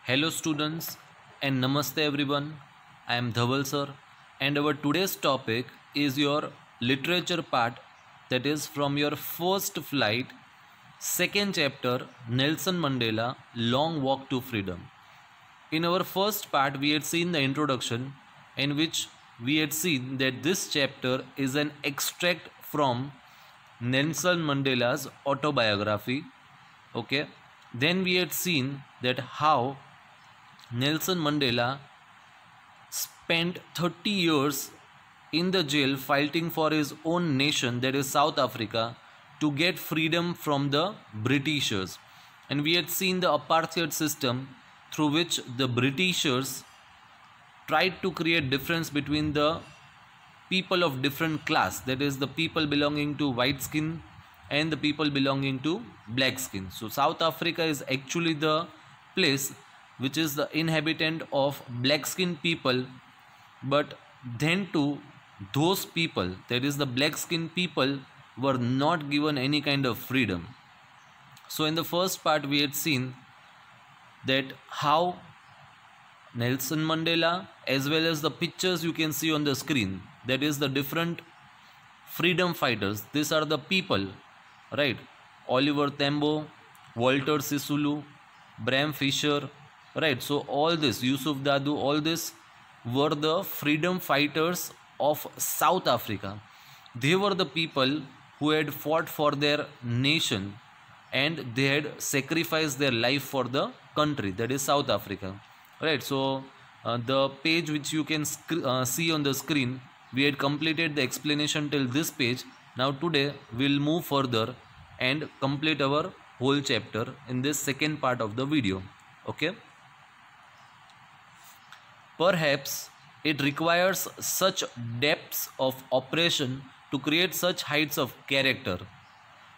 Hello students and namaste everyone. I am Dhaval sir and our today's topic is your literature part, that is from your first flight, second chapter, Nelson Mandela Long Walk to Freedom. In our first part we had seen the introduction, in which we had seen that this chapter is an extract from Nelson Mandela's autobiography. Okay, then we had seen that how Nelson Mandela spent 30 years in the jail fighting for his own nation, that is South Africa, to get freedom from the Britishers. And we had seen the apartheid system through which the Britishers tried to create difference between the people of different class, that is the people belonging to white skin and the people belonging to black skin. So South Africa is actually the place which is the inhabitant of black skin people, but then to those people, that is the black skin people, were not given any kind of freedom. So in the first part we had seen that how Nelson Mandela, as well as the pictures you can see on the screen, that is the different freedom fighters, these are the people, right? Oliver Tambo, Walter Sisulu, Bram Fisher, right? So all this, Yusuf Dadu, all this were the freedom fighters of South Africa. They were the people who had fought for their nation and they had sacrificed their life for the country, that is South Africa, right? So the page which you can see on the screen, we had completed the explanation till this page. Now today we'll move further and complete our whole chapter in this second part of the video. Okay, perhaps it requires such depths of operation to create such heights of character.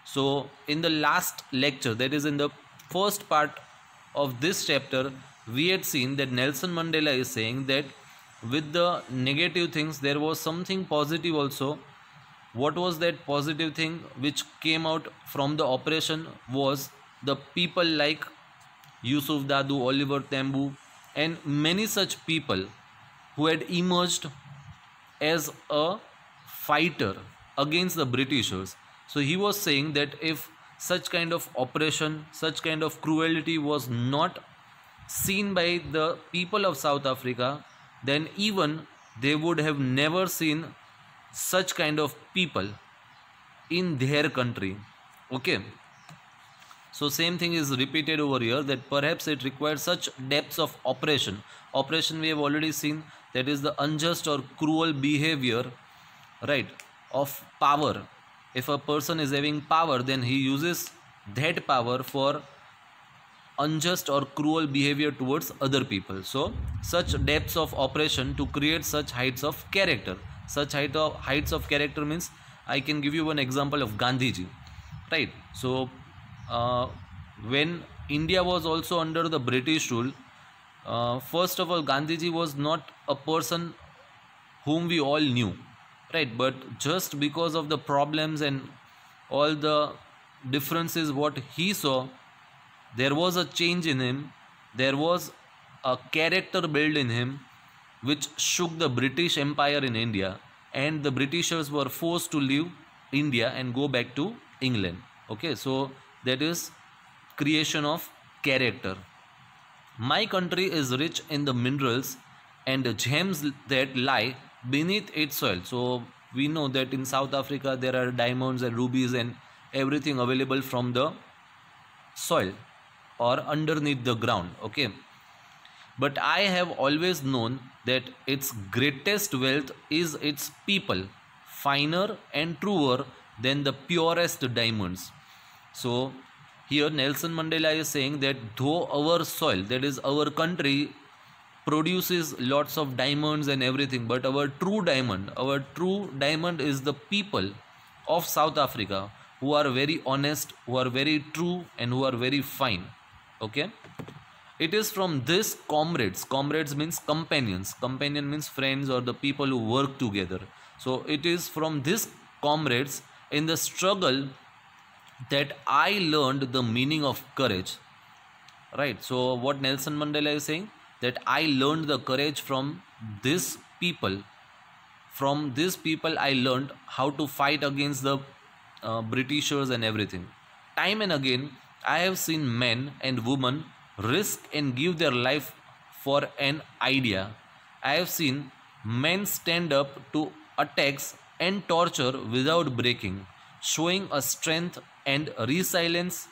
So in the last lecture, that is in the first part of this chapter, we had seen that Nelson Mandela is saying that with the negative things there was something positive also. What was that positive thing which came out from the operation was the people like Yusuf Dadu, Oliver Tambo and many such people who had emerged as a fighter against the Britishers. So he was saying that if such kind of operation, such kind of cruelty was not seen by the people of South Africa, then even they would have never seen such kind of people in their country. Okay, so same thing is repeated over here, that perhaps it requires such depths of operation. Operation we have already seen, that is the unjust or cruel behavior, right, of power. If a person is having power, then he uses that power for unjust or cruel behavior towards other people. So such depths of operation to create such heights of character. Such heights of character means, I can give you one example of Gandhiji, right? So when India was also under the British rule, first of all, Gandhiji was not a person whom we all knew, right? But just because of the problems and all the differences what he saw, there was a change in him, there was a character built in him which shook the British Empire in India, and the Britishers were forced to leave India and go back to England. Okay, so that is creation of character. My country is rich in the minerals and the gems that lie beneath its soil. So we know that in South Africa there are diamonds and rubies and everything available from the soil or underneath the ground. Okay, but I have always known that its greatest wealth is its people, finer and truer than the purest diamonds. So here Nelson Mandela is saying that though our soil, that is our country, produces lots of diamonds and everything, but our true diamond is the people of South Africa, who are very honest, who are very true and who are very fine. Okay, it is from this comrades means companions, companion means friends or the people who work together. So it is from this comrades in the struggle that I learned the meaning of courage, right? So what Nelson Mandela is saying, that I learned the courage from this people. From these people I learned how to fight against the Britishers and everything. Time and again I have seen men and women risk and give their life for an idea. I have seen men stand up to attacks and torture without breaking, showing a strength and resilience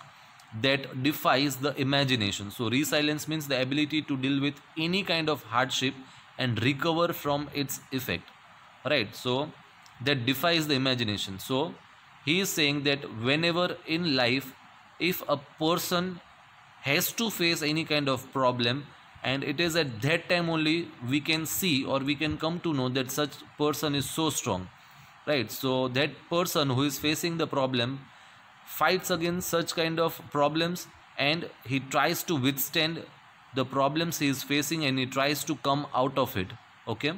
that defies the imagination. So resilience means the ability to deal with any kind of hardship and recover from its effect, right? So that defies the imagination. So he is saying that whenever in life, if a person has to face any kind of problem, and it is at that time only we can see or we can come to know that such person is so strong, right? So that person who is facing the problem fights against such kind of problems, and he tries to withstand the problems he is facing, and he tries to come out of it. Okay,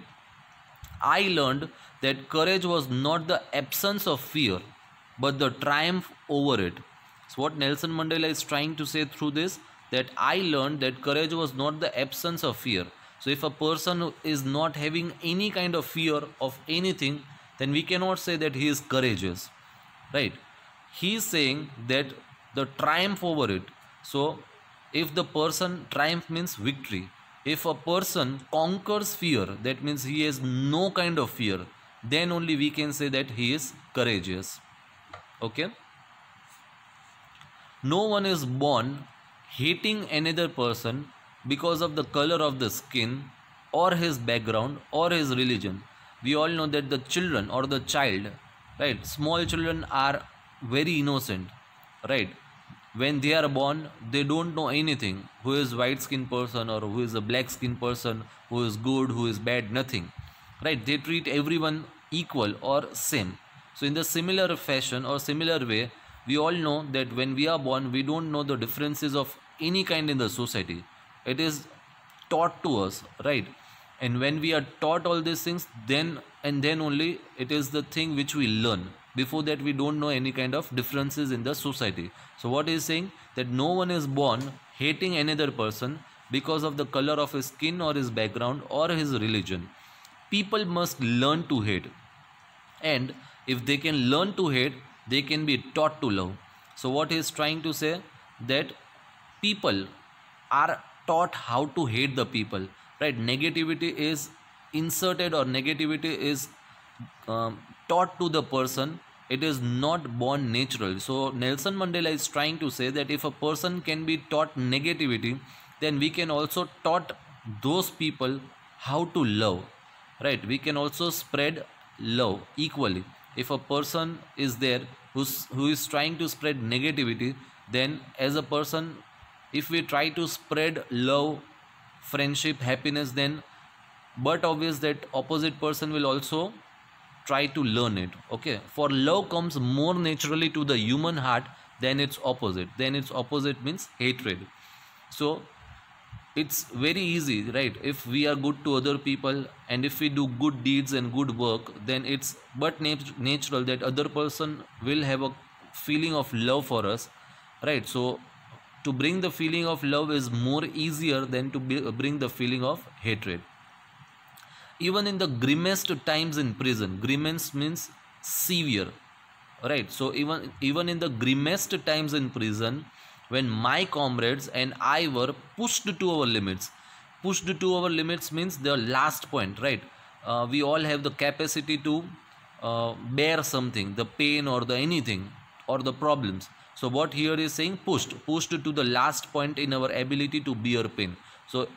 I learned that courage was not the absence of fear but the triumph over it. So what Nelson Mandela is trying to say through this, that I learned that courage was not the absence of fear. So if a person is not having any kind of fear of anything, then we cannot say that he is courageous, right? He is saying that the triumph over it. So if the person, triumph means victory, if a person conquers fear, that means he has no kind of fear, then only we can say that he is courageous. Okay, no one is born hating another person because of the color of the skin or his background or his religion. We all know that the children or the child, right, small children are very innocent, right? When they are born, they don't know anything, who is white skin person or who is a black skin person, who is good, who is bad, nothing, right? They treat everyone equal or same. So in the similar fashion or similar way, we all know that when we are born, we don't know the differences of any kind in the society. It is taught to us, right? And when we are taught all these things, then and then only it is the thing which we learn. Before that, we don't know any kind of differences in the society. So what is saying, that no one is born hating another person because of the color of his skin or his background or his religion. People must learn to hate, and if they can learn to hate, they can be taught to love. So what he is trying to say, that people are taught how to hate the people, right? Negativity is inserted or negativity is taught to the person. It is not born natural. So Nelson Mandela is trying to say that if a person can be taught negativity, then we can also taught those people how to love, right? We can also spread love equally. If a person is there who is trying to spread negativity, then as a person, if we try to spread love, friendship, happiness, then but obvious that opposite person will also try to learn it. Okay, for love comes more naturally to the human heart than its opposite. Then its opposite means hatred. So it's very easy, right? If we are good to other people and if we do good deeds and good work, then it's but natural that other person will have a feeling of love for us, right? So to bring the feeling of love is more easier than to bring the feeling of hatred. Even in the grimmest times in prison, grimmest means severe, right? So even in the grimmest times in prison, when my comrades and I were pushed to our limits. Pushed to our limits means the last point, right? We all have the capacity to bear something, the pain or the anything or the problems. So what here is saying, pushed to the last point in our ability to bear pain. So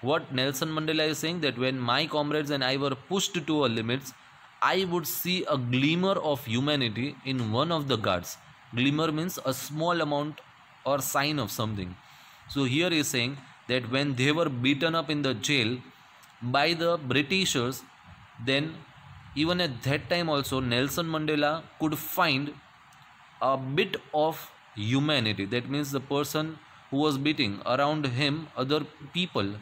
what Nelson Mandela is saying, that when my comrades and I were pushed to our limits, I would see a glimmer of humanity in one of the guards. Glimmer means a small amount or sign of something. So here he is saying that when they were beaten up in the jail by the Britishers, then even at that time also Nelson Mandela could find a bit of humanity. That means the person who was beating around him, other people,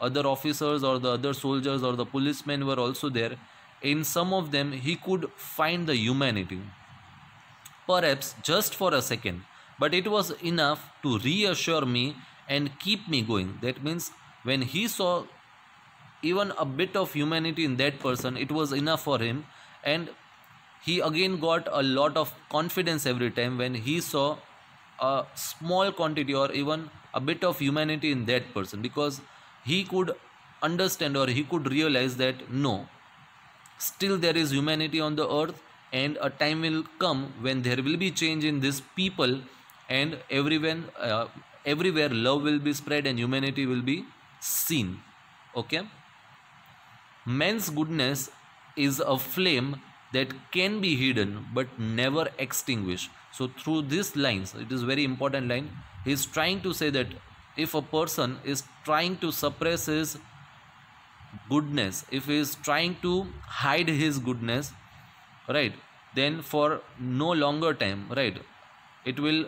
other officers or the other soldiers or the policemen were also there. In some of them he could find the humanity, perhaps just for a second, but it was enough to reassure me and keep me going. That means when he saw even a bit of humanity in that person, it was enough for him. And he again got a lot of confidence every time when he saw a small quantity or even a bit of humanity in that person, because he could understand or he could realize that no, still there is humanity on the earth, and a time will come when there will be change in these people, and everywhere love will be spread and humanity will be seen. Okay. Man's goodness is a flame that can be hidden but never extinguished. So through these lines, it is very important line. He is trying to say that if a person is trying to suppress his goodness, if he is trying to hide his goodness, right, then for no longer time, right, it will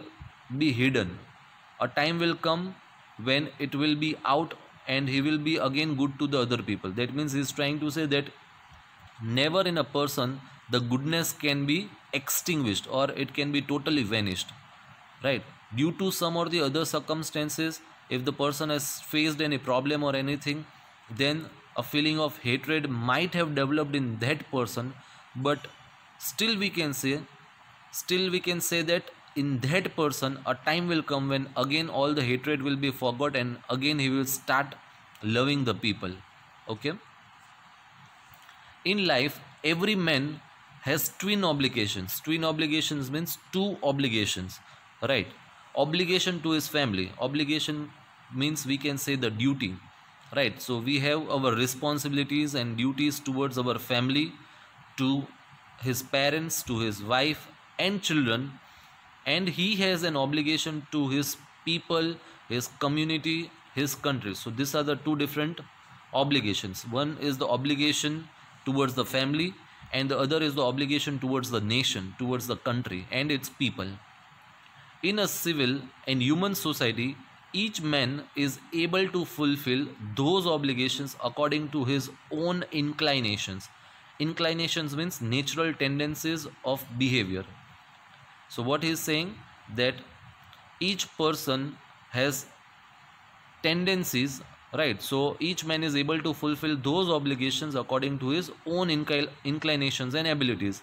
be hidden. A time will come when it will be out and he will be again good to the other people. That means he is trying to say that never in a person the goodness can be extinguished or it can be totally vanished, right, due to some or the other circumstances. If the person has faced any problem or anything, then a feeling of hatred might have developed in that person, but still we can say that in that person a time will come when again all the hatred will be forgot and again he will start loving the people. Okay. In life, every man has twin obligations. Twin obligations means two obligations, right? Obligation to his family. Obligation means we can say the duty, right? So we have our responsibilities and duties towards our family, to his parents, to his wife and children, and he has an obligation to his people, his community, his country. So these are the two different obligations. One is the obligation towards the family, and the other is the obligation towards the nation, towards the country and its people. In a civil and human society, each man is able to fulfill those obligations according to his own inclinations. Inclinations means natural tendencies of behavior. So what he is saying, that each person has tendencies, right? So each man is able to fulfill those obligations according to his own inclinations and abilities.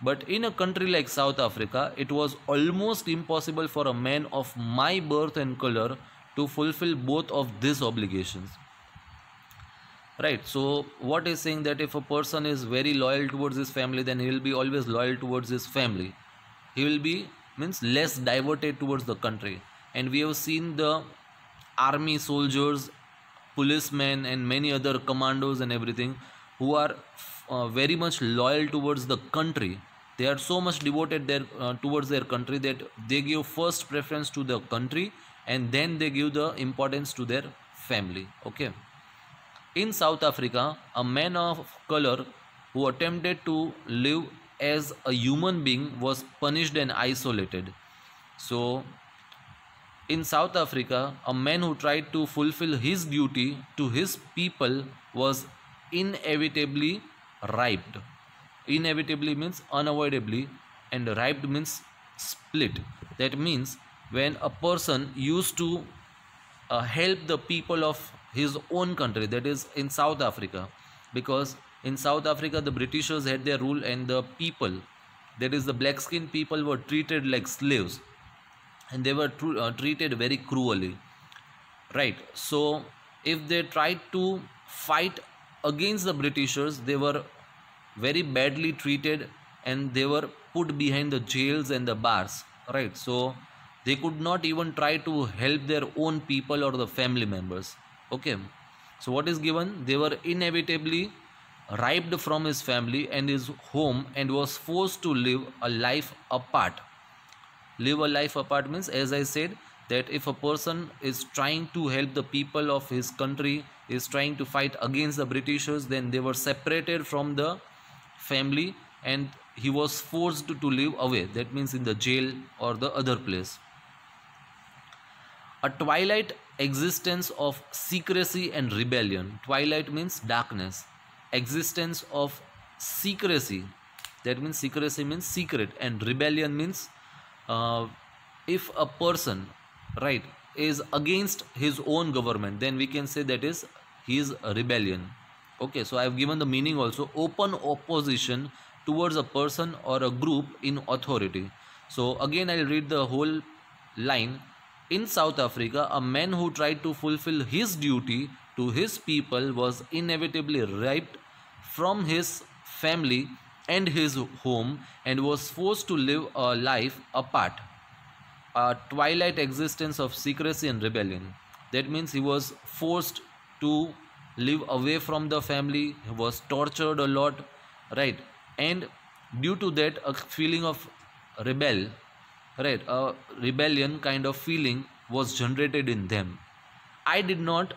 But in a country like South Africa, it was almost impossible for a man of my birth and color to fulfill both of these obligations, right? So what is saying, that if a person is very loyal towards his family, then he will be always loyal towards his family. He will be means less diverted towards the country. And we have seen the army soldiers, policemen and many other commandos and everything who are very much loyal towards the country. They are so much devoted towards their country that they give first preference to the country and then they give the importance to their family. Okay. In South Africa, a man of color who attempted to live as a human being was punished and isolated. So in South Africa, a man who tried to fulfill his duty to his people was inevitably raped. Inevitably means unavoidably, and raped means split. That means when a person used to help the people of his own country, that is in South Africa, because in South Africa the Britishers had their rule and the people, that is the black skinned people, were treated like slaves and they were treated very cruelly, right? So if they tried to fight against the Britishers, they were very badly treated and they were put behind the jails and the bars, right? So they could not even try to help their own people or the family members. Okay. So what is given? They were inevitably ripped from his family and his home and was forced to live a life apart. Live a life apart means, as I said, that if a person is trying to help the people of his country, is trying to fight against the Britishers, then they were separated from the family and he was forced to live away. That means in the jail or the other place. A twilight existence of secrecy and rebellion. Twilight means darkness. Existence of secrecy. That means secrecy means secret, and rebellion means if a person, right, is against his own government, then we can say that is his rebellion. Okay, so I have given the meaning also: open opposition towards a person or a group in authority. So again I'll read the whole line. In South Africa, a man who tried to fulfill his duty to his people was inevitably ripped from his family and his home and was forced to live a life apart, a twilight existence of secrecy and rebellion. That means he was forced to live away from the family, he was tortured a lot, right? And due to that, a feeling of rebel, right? A rebellion kind of feeling was generated in them. I did not,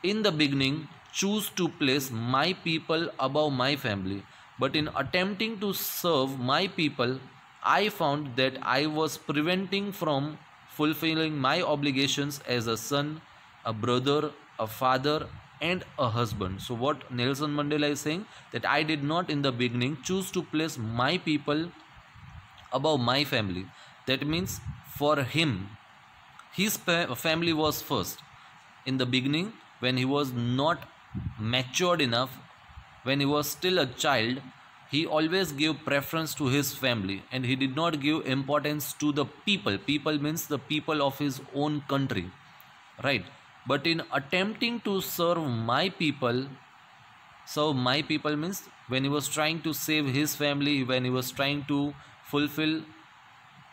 in the beginning, choose to place my people above my family, but in attempting to serve my people, I found that I was preventing from fulfilling my obligations as a son, a brother, a father, and a husband. So what Nelson Mandela is saying, that I did not in the beginning choose to place my people above my family. That means for him, his family was first. In the beginning, when he was not matured enough, when he was still a child, he always gave preference to his family and he did not give importance to the people. People means the people of his own country, right? But in attempting to serve my people means when he was trying to save his family, when he was trying to fulfill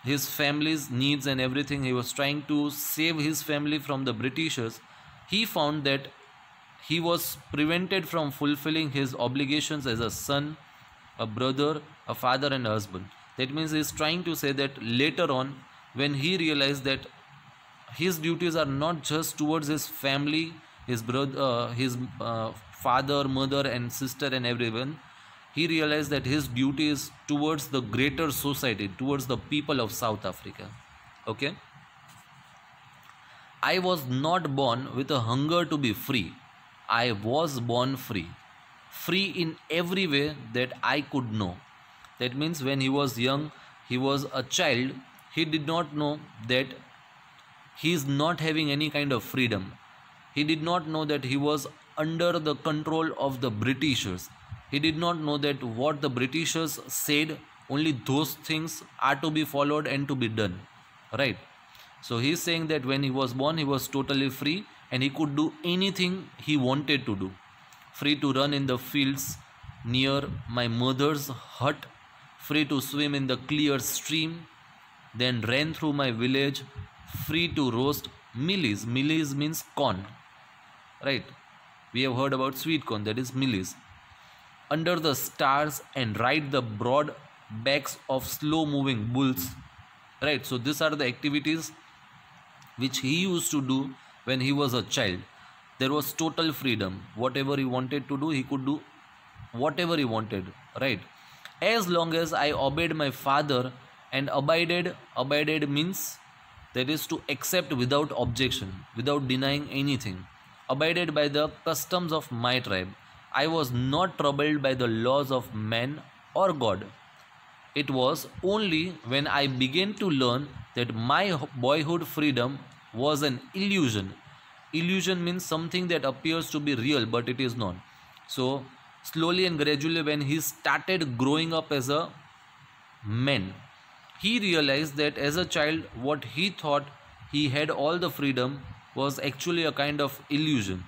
his family's needs and everything, he was trying to save his family from the Britishers, he found that he was prevented from fulfilling his obligations as a son, a brother, a father, and a husband. That means he is trying to say that later on, when he realized that his duties are not just towards his family, his brother, his father, mother, and sister, and everyone, he realized that his duty is towards the greater society, towards the people of South Africa. Okay? I was not born with a hunger to be free. I was born free. Free in every way that I could know. That means when he was young, he was a child, he did not know that he is not having any kind of freedom. He did not know that he was under the control of the Britishers. He did not know that what the Britishers said, only those things are to be followed and to be done. Right? So he is saying that when he was born, he was totally free and he could do anything he wanted to do. Free to run in the fields near my mother's hut, free to swim in the clear stream, then ran through my village, free to roast mealies. Mealies means corn, right? We have heard about sweet corn, that is mealies. Under the stars and ride the broad backs of slow moving bulls, right? So these are the activities which he used to do when he was a child. There was total freedom. Whatever he wanted to do, he could do whatever he wanted, right? As long as I obeyed my father and abided means that is to accept without objection, without denying anything, abided by the customs of my tribe, I was not troubled by the laws of man or God. It was only when I began to learn that my boyhood freedom was an illusion. Illusion means something that appears to be real but it is not. So slowly and gradually, when he started growing up as a man, he realized that as a child what he thought he had all the freedom was actually a kind of illusion.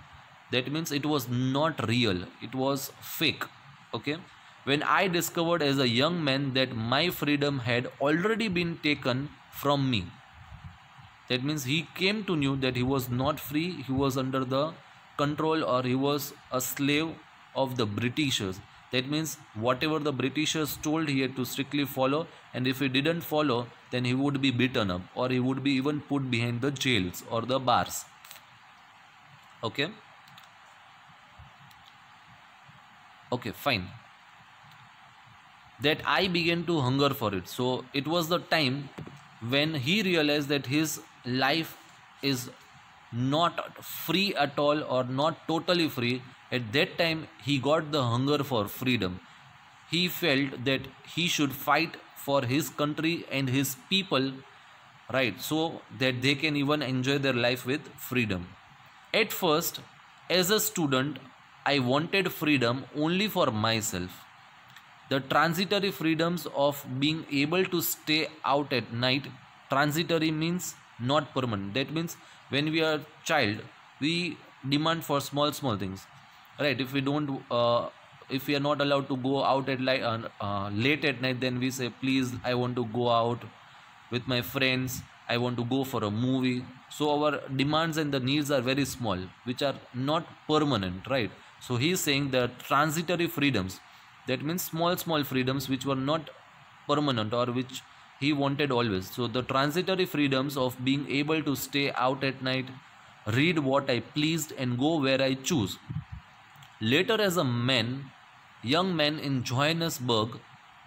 That means it was not real, it was fake. Okay, when I discovered as a young man that my freedom had already been taken from me, that means he came to know that he was not free, he was under the control, or he was a slave of the Britishers. That means whatever the Britishers told, he had to strictly follow, and if he didn't follow, then he would be beaten up, or he would be even put behind the jails or the bars. Okay, fine. That I began to hunger for it. So it was the time when he realized that his life is not free at all, or not totally free. At that time he got the hunger for freedom. He felt that he should fight for his country and his people right? So that they can even enjoy their life with freedom. At first, as a student, I wanted freedom only for myself. The transitory freedoms of being able to stay out at night. Transitory means not permanent. That means when we are child, we demand for small things, right? If we don't if we are not allowed to go out at late at night, then we say, please, I want to go out with my friends, I want to go for a movie. So our demands and the needs are very small, which are not permanent, right? So he is saying that transitory freedoms, that means small freedoms which were not permanent or which he wanted always. So the transitory freedoms of being able to stay out at night, read what I pleased, and go where I choose. Later, as a young man in Johannesburg,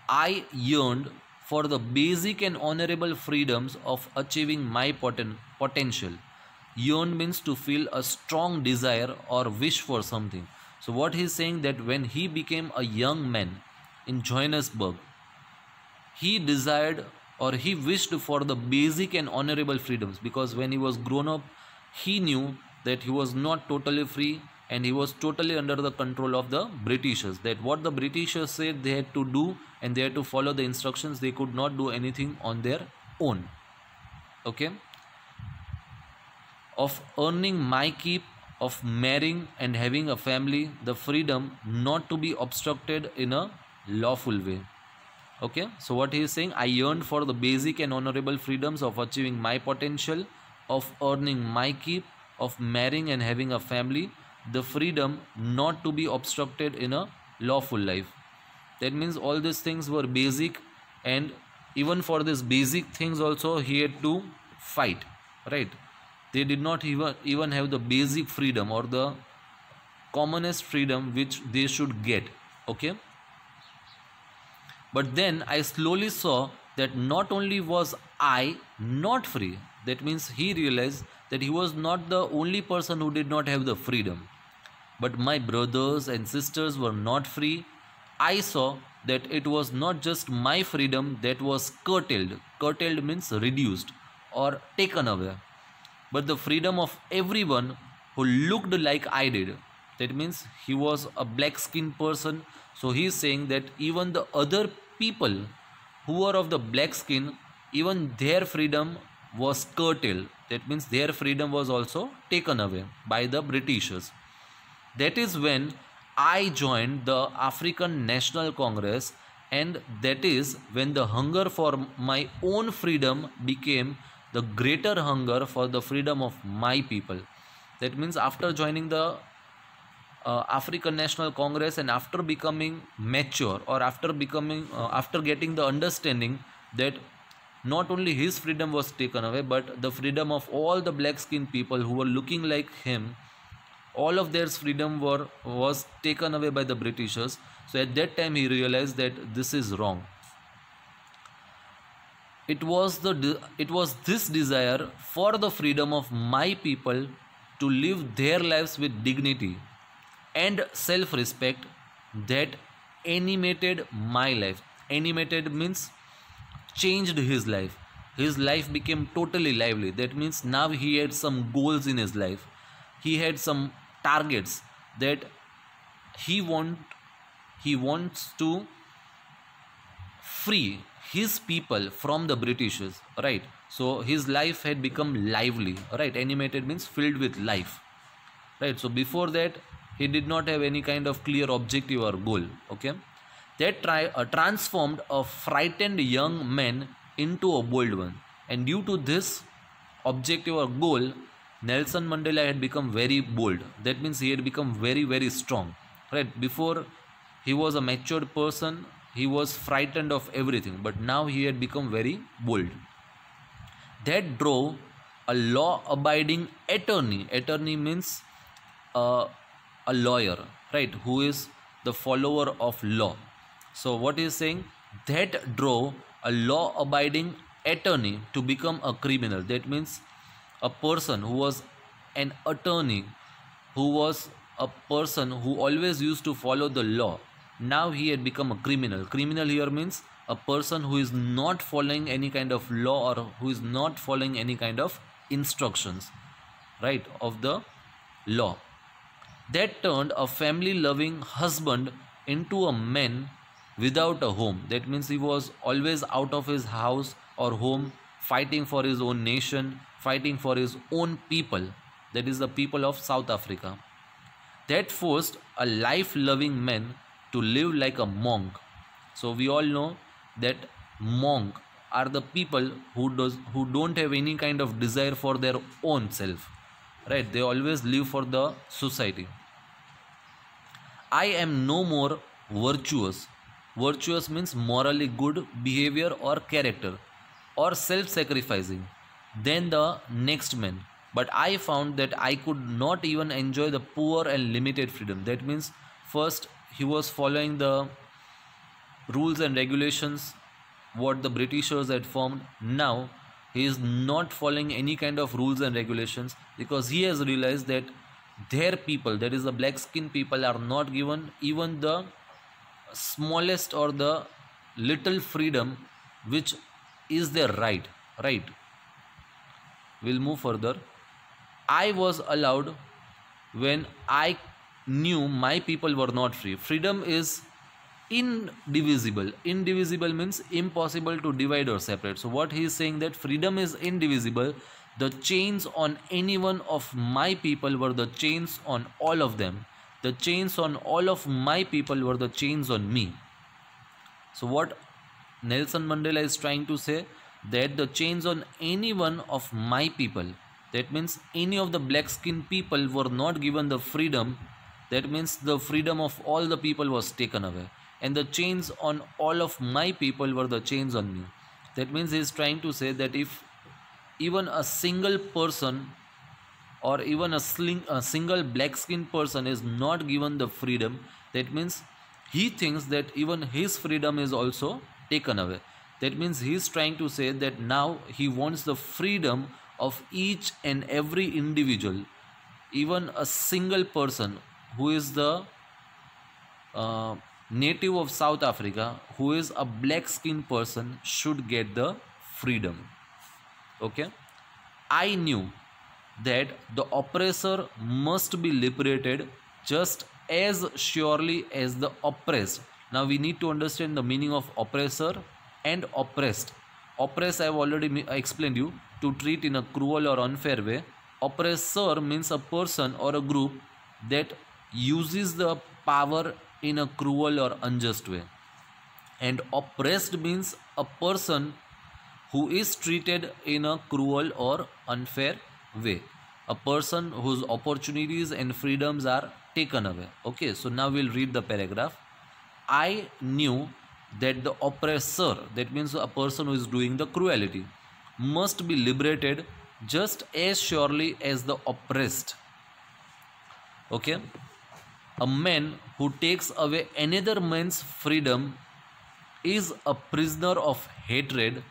I yearned for the basic and honorable freedoms of achieving my potential. Yearn means to feel a strong desire or wish for something. So what he is saying, that when he became a young man in Johannesburg, he desired or he wished for the basic and honorable freedoms, because when he was grown up, he knew that he was not totally free and he was totally under the control of the Britishers. That what the Britishers said they had to do and they had to follow the instructions. They could not do anything on their own. Okay. Of earning my keep, of marrying and having a family, the freedom not to be obstructed in a lawful way. Okay, so what he is saying, I yearned for the basic and honorable freedoms of achieving my potential, of earning my keep, of marrying and having a family, the freedom not to be obstructed in a lawful life. That means all these things were basic, and even for these basic things also he had to fight, right? They did not even have the basic freedom or the commonest freedom which they should get. Okay. But then I slowly saw that not only was I not free, that means he realized that he was not the only person who did not have the freedom, but my brothers and sisters were not free. I saw that it was not just my freedom that was curtailed. Curtailed means reduced or taken away, but the freedom of everyone who looked like I did. That means he was a black skinned person. So he is saying that even the other people who are of the black skin, even their freedom was curtailed. That means their freedom was also taken away by the Britishers. That is when I joined the African National Congress, and that is when the hunger for my own freedom became the greater hunger for the freedom of my people. That means after joining the African National Congress and after becoming mature, or after getting the understanding that not only his freedom was taken away, but the freedom of all the black skinned people who were looking like him, all of their freedom was taken away by the Britishers. So at that time he realized that this is wrong. It was this desire for the freedom of my people to live their lives with dignity and self-respect that animated my life. Animated means changed his life. His life became totally lively. That means now he had some goals in his life. He had some targets that he wants to free his people from the Britishers, right? So his life had become lively, right? Animated means filled with life, right? So before that he did not have any kind of clear objective or goal. Okay, that transformed a frightened young man into a bold one, and due to this objective or goal, Nelson Mandela had become very bold. That means he had become very strong, right? Before he was a matured person, he was frightened of everything, but now he had become very bold. That drove a law-abiding attorney. Attorney means a lawyer, right, who is the follower of law. So what he is saying, that drove a law-abiding attorney to become a criminal. That means a person who was an attorney, who was a person who always used to follow the law, now he had become a criminal. Criminal here means a person who is not following any kind of law or who is not following any kind of instructions, right, of the law. That turned a family loving husband into a man without a home. That means he was always out of his house or home, fighting for his own nation, fighting for his own people, that is the people of South Africa. That forced a life loving man to live like a monk. So we all know that monk are the people who don't have any kind of desire for their own self, right? They always live for the society. I am no more virtuous. Virtuous means morally good behavior or character or self-sacrificing than the next man. But I found that I could not even enjoy the poor and limited freedom. That means first he was following the rules and regulations what the Britishers had formed. Now he is not following any kind of rules and regulations because he has realized that their people, that is the black skin people, are not given even the smallest or the little freedom which is their right. We'll move further. I was allowed when I knew my people were not free. Freedom is indivisible. Indivisible means impossible to divide or separate. So what he is saying, that freedom is indivisible. The chains on any one of my people were the chains on all of them. The chains on all of my people were the chains on me. So what Nelson Mandela is trying to say, that the chains on any one of my people, that means any of the black skin people were not given the freedom. That means the freedom of all the people was taken away. And the chains on all of my people were the chains on me. That means he is trying to say that if even a single person or even a single black skin person is not given the freedom, that means he thinks that even his freedom is also taken away. That means he is trying to say that now he wants the freedom of each and every individual. Even a single person who is the native of South Africa, who is a black skin person, should get the freedom. Okay, I knew that the oppressor must be liberated just as surely as the oppressed. Now we need to understand the meaning of oppressor and oppressed. Oppress I have already explained you, to treat in a cruel or unfair way. Oppressor means a person or a group that uses the power in a cruel or unjust way. And oppressed means a person who is treated in a cruel or unfair way, a person whose opportunities and freedoms are taken away. Okay, so now we'll read the paragraph. I knew that the oppressor, that means a person who is doing the cruelty, must be liberated just as surely as the oppressed. Okay, a man who takes away another man's freedom is a prisoner of hatred.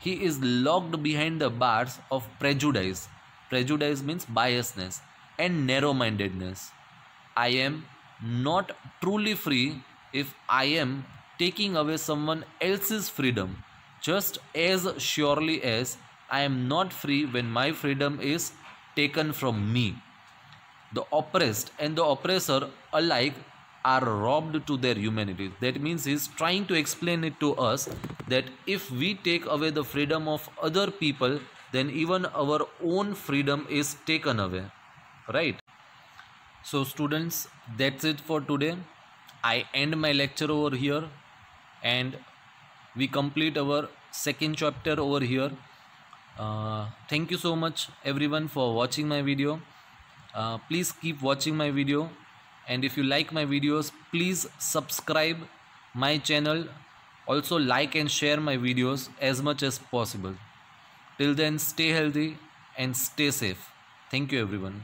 He is locked behind the bars of prejudice. Prejudice means biasness and narrow-mindedness. I am not truly free if I am taking away someone else's freedom, just as surely as I am not free when my freedom is taken from me. The oppressed and the oppressor alike are robbed to their humanity. That means he is trying to explain it to us that if we take away the freedom of other people, then even our own freedom is taken away, right? So students, that's it for today. I end my lecture over here and we complete our second chapter over here. Thank you so much everyone for watching my video. Please keep watching my video, and if you like my videos, please subscribe my channel. Also like and share my videos as much as possible. Till then, stay healthy and stay safe. Thank you everyone.